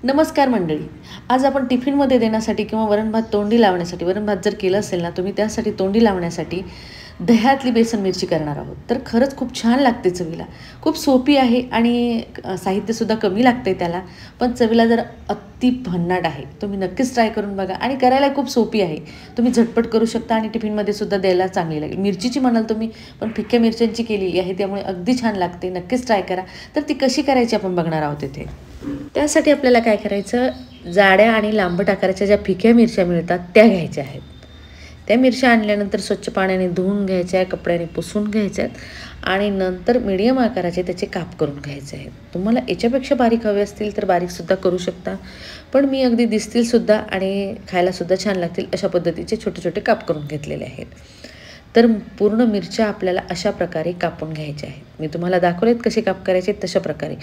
नमस्कार मंडळी. आज आपण टिफिनमध्ये देण्यासाठी किंवा वरण-भात तोंडी लावण्यासाठी, वरण-भात जर केलं असेल ना तुम्ही, त्यासाठी तोंडी लावण्यासाठी दह्यातली बेसन मिरची करणार आहोत. तर खरंच खूप छान लागते चवीला. खूप सोपी आहे आणि साहित्यसुद्धा कमी लागते त्याला, पण चवीला जर अति भन्नाट आहे. तुम्ही नक्कीच ट्राय करून बघा आणि करायला खूप सोपी आहे. तुम्ही झटपट करू शकता आणि टिफिनमध्ये सुद्धा द्यायला चांगली लागेल. मिरचीची म्हणाल तुम्ही, पण फिक्क्या मिरच्यांची केलेली आहे, त्यामुळे अगदी छान लागते. नक्कीच ट्राय करा. तर ती कशी करायची आपण बघणार आहोत इथे. त्यासाठी आपल्याला काय करायचं, जाड्या आणि लांबट आकाराच्या ज्या फिक्या मिरच्या मिळतात त्या घ्यायच्या आहेत. त्या मिरच्या आणल्यानंतर स्वच्छ पाण्याने धुवून घ्यायच्या, कपड्याने पुसून घ्यायच्यात आणि नंतर मीडियम आकाराचे त्याचे काप करून घ्यायचे आहेत. तुम्हाला याच्यापेक्षा बारीक हवे असतील तर बारीकसुद्धा करू शकता, पण मी अगदी दिसतीलसुद्धा आणि खायलासुद्धा छान लागतील अशा पद्धतीचे छोटे छोटे काप करून घेतलेले आहेत. तर पूर्ण मिरच्या आपल्याला अशा प्रकारे कापून घ्यायच्या आहेत. मी तुम्हाला दाखवलेत कसे काप करायचे तशा प्रकारे.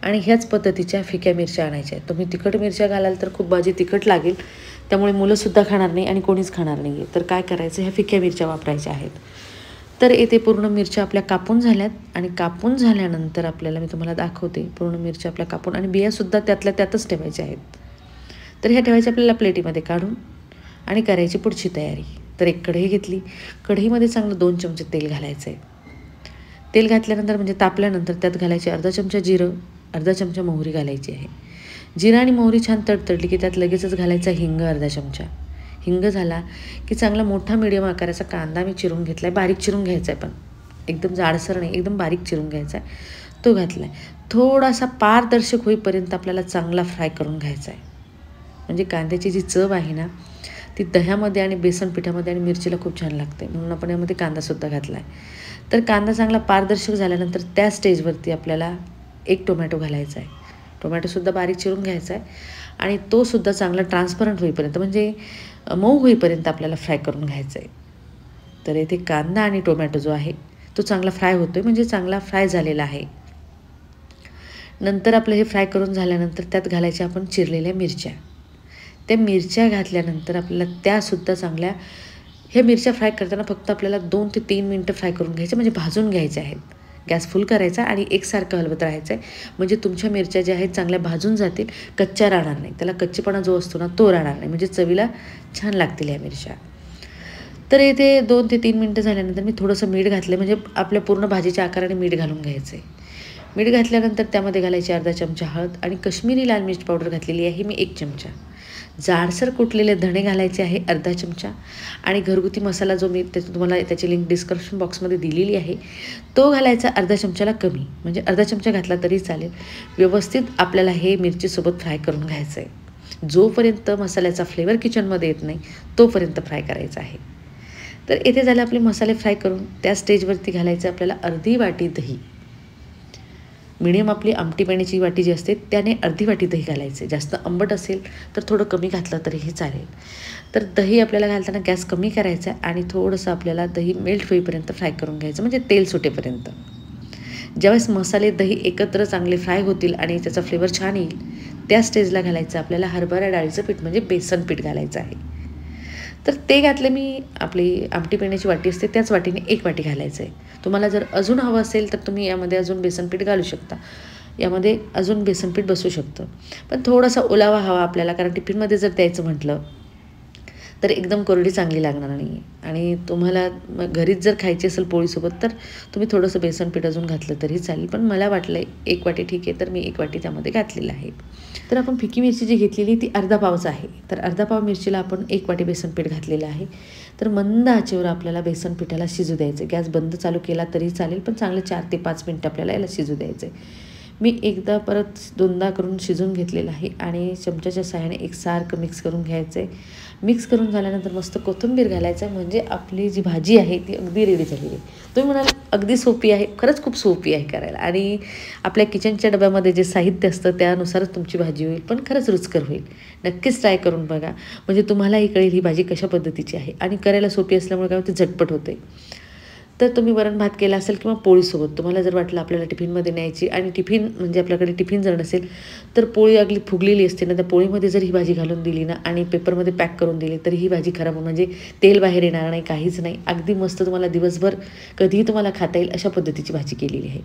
आणि ह्याच पद्धतीच्या फिक्या मिरच्या आणायच्या आहेत. तुम्ही तिखट मिरच्या घालाल तर खूप भाजी तिखट लागेल, त्यामुळे मुलंसुद्धा खाणार नाही आणि कोणीच खाणार नाही आहे. तर काय करायचं, ह्या फिक्या मिरच्या वापरायच्या आहेत. तर येथे पूर्ण मिरच्या आपल्या कापून झाल्यात आणि कापून झाल्यानंतर आपल्याला मी तुम्हाला दाखवते, पूर्ण मिरच्या आपल्या कापून आणि बियासुद्धा त्यातल्या त्यातच ठेवायच्या आहेत. तर ह्या ठेवायच्या आपल्याला प्लेटीमध्ये काढून आणि करायची पुढची तयारी. तर एक कढई घेतली. कढईमध्ये चांगलं 2 चमचे तेल घालायचं आहे. तेल घातल्यानंतर म्हणजे तापल्यानंतर त्यात घालायचे अर्धा चमचा जिरं, अर्धा चमचा मोहरी घालायची आहे. जिरं आणि मोहरी छान तडतडली की त्यात लगेचच घालायचा हिंग अर्धा चमचा. हिंग झाला की चांगला मोठा मीडियम आकाराचा कांदा मी चिरून घेतला आहे. बारीक चिरून घ्यायचा आहे, पण एकदम जाडसर नाही, एकदम बारीक चिरून घ्यायचा आहे. तो घातला आहे. थोडासा पारदर्शक होईपर्यंत आपल्याला चांगला फ्राय करून घ्यायचा आहे. म्हणजे कांद्याची जी चव आहे ना ती दह्यामध्ये आणि बेसन पिठामध्ये आणि मिरचीला खूप छान लागते, म्हणून आपण यामध्ये कांदासुद्धा घातला आहे. तर कांदा चांगला पारदर्शक झाल्यानंतर त्या स्टेजवरती आपल्याला एक टोमॅटो घालायचा आहे. टोमॅटोसुद्धा बारीक चिरून घ्यायचा आहे आणि तोसुद्धा चांगला ट्रान्सपरंट होईपर्यंत म्हणजे मऊ होईपर्यंत आपल्याला फ्राय करून घ्यायचा आहे. तर इथे कांदा आणि टोमॅटो जो आहे तो चांगला फ्राय होतो आहे, म्हणजे चांगला फ्राय झालेला आहे. नंतर आपलं हे फ्राय करून झाल्यानंतर त्यात घालायच्या आपण चिरलेल्या मिरच्या. त्या मिरच्या घातल्यानंतर आपल्याला त्यासुद्धा चांगल्या, ह्या मिरच्या फ्राय करताना फक्त आपल्याला 2 ते 3 मिनटं फ्राय करून घ्यायच्या, म्हणजे भाजून घ्यायच्या आहेत. गॅस फुल करायचा आणि एकसारखं हलवत राहायचं आहे, म्हणजे तुमच्या मिरच्या ज्या आहेत चांगल्या भाजून जातील, कच्च्या राहणार नाही. त्याला कच्चेपणा जो असतो ना तो राहणार नाही, म्हणजे चवीला छान लागतील ह्या मिरच्या. तर इथे 2 ते 3 मिनटं झाल्यानंतर मी थोडंसं मीठ घातलं, म्हणजे आपल्या पूर्ण भाजीच्या आकाराने मीठ घालून घ्यायचं आहे. मीठ घातल्यानंतर त्यामध्ये घालायची अर्धा चमचा हळद आणि कश्मीरी लाल मिर्च पावडर घातलेली आहे मी 1 चमचा. जाडसर कुटलेले धणे घालायचे आहे अर्धा चमचा आणि घरगुती मसाला जो मी तुम्हाला त्याची लिंक डिस्क्रिप्शन बॉक्समध्ये दिलेली आहे तो घालायचा अर्धा चमच्याला कमी, म्हणजे अर्धा चमचा घातला तरी चालेल. व्यवस्थित आपल्याला हे मिरचीसोबत फ्राय करून घ्यायचं आहे. जोपर्यंत मसाल्याचा फ्लेवर किचनमध्ये येत नाही तोपर्यंत फ्राय करायचा आहे. तर इथे झाले आपले मसाले फ्राय करून. त्या स्टेजवरती घालायचं आपल्याला अर्धी वाटी दही. मीडियम आपली आमटी पाण्याची वाटी जी असते त्याने अर्धी वाटी दही घालायचे. जास्त आंबट असेल तर थोडं कमी घातलं तरीही चालेल. तर दही आपल्याला घालताना गॅस कमी करायचा आणि थोडंसं आपल्याला दही मेल्ट होईपर्यंत फ्राय करून घ्यायचं, म्हणजे तेल सुटेपर्यंत. ज्यावेळेस मसाले दही एकत्र चांगले फ्राय होतील आणि त्याचा फ्लेवर छान येईल त्या स्टेजला घालायचं आपल्याला हरभरा डाळीचं पीठ, म्हणजे बेसन पीठ घालायचं आहे. तर ते घातले मी. आपली आमटी पिण्याची वाटी असते त्याच वाटीने 1 वाटी घालायचं आहे. तुम्हाला जर अजून हवं असेल तर तुम्ही यामध्ये अजून बेसनपीठ घालू शकता. यामध्ये अजून बेसनपीठ बसू शकतं, पण थोडासा ओलावा हवा आपल्याला, कारण टिफिनमध्ये जर द्यायचं म्हटलं तर एकदम कोरडी चांगली लागणार नाही आहे. आणि तुम्हाला घरीच जर खायची असेल पोळीसोबत तर तुम्ही थोडंसं बेसनपीठ अजून घातलं तरी चालेल, पण मला वाटलं 1 वाटी ठीक आहे, तर मी 1 वाटी त्यामध्ये घातलेलं आहे. तर आपण फिकी मिरची जी घेतलेली ती अर्धा पावच आहे. तर अर्धा पाव मिरचीला आपण 1 वाटी बेसनपीठ घातलेलं आहे. तर मंद आचेवर आपल्याला बेसन पिठाला शिजू द्यायचं. गॅस बंद चालू केला तरी चालेल, पण चांगले 4 ते 5 मिनटं आपल्याला याला शिजू द्यायचं आहे. मी एकदा परत 2दा करून शिजून घेतलेलं आहे आणि चमच्याच्या सहाय्याने एकसारखं मिक्स करून घ्यायचं आहे. मिक्स करून झाल्यानंतर मस्त कोथिंबीर घालायचं आहे, म्हणजे आपली जी भाजी आहे ती अगदी रेडी झालेली आहे. तुम्ही म्हणाल अगदी सोपी आहे, खरंच खूप सोपी आहे करायला आणि आपल्या किचनच्या डब्यामध्ये जे साहित्य असतं त्यानुसारच तुमची भाजी होईल, पण खरंच रुचकर होईल. नक्कीच ट्राय करून बघा, म्हणजे तुम्हालाही कळेल ही भाजी कशा पद्धतीची आहे आणि करायला सोपी असल्यामुळे काय होते, झटपट होते. तर तुम्ही वरण भात केला असेल किंवा पोळीसोबत तुम्हाला जर वाटलं आपल्याला टिफिनमध्ये न्यायची आणि टिफिन म्हणजे आपल्याकडे टिफिन जर नसेल तर पोळी अगदी फुगलेली असते ना, त्या पोळीमध्ये जर ही भाजी घालून दिली ना आणि पेपरमध्ये पॅक करून दिली तर ही भाजी खराब म्हणजे तेल बाहेर येणार नाही, काहीच नाही. अगदी मस्त तुम्हाला दिवसभर कधीही तुम्हाला खाता येईल अशा पद्धतीची भाजी केलेली आहे.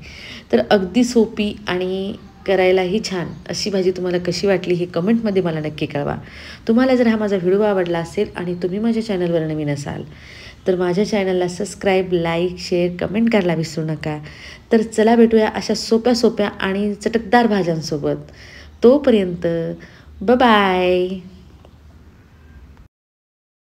तर अगदी सोपी आणि करायलाही छान अशी भाजी तुम्हाला कशी वाटली हे कमेंटमध्ये मला नक्की कळवा. तुम्हाला जर हा माझा व्हिडिओ आवडला असेल आणि तुम्ही माझ्या चॅनलवर नवीन असाल तर माझ्या चॅनलला सबस्क्राईब, लाईक, शेअर, कमेंट करायला विसरू नका. तर चला भेटूया अशा सोप्या आणि चटकदार भाज्यांसोबत. तोपर्यंत बाय.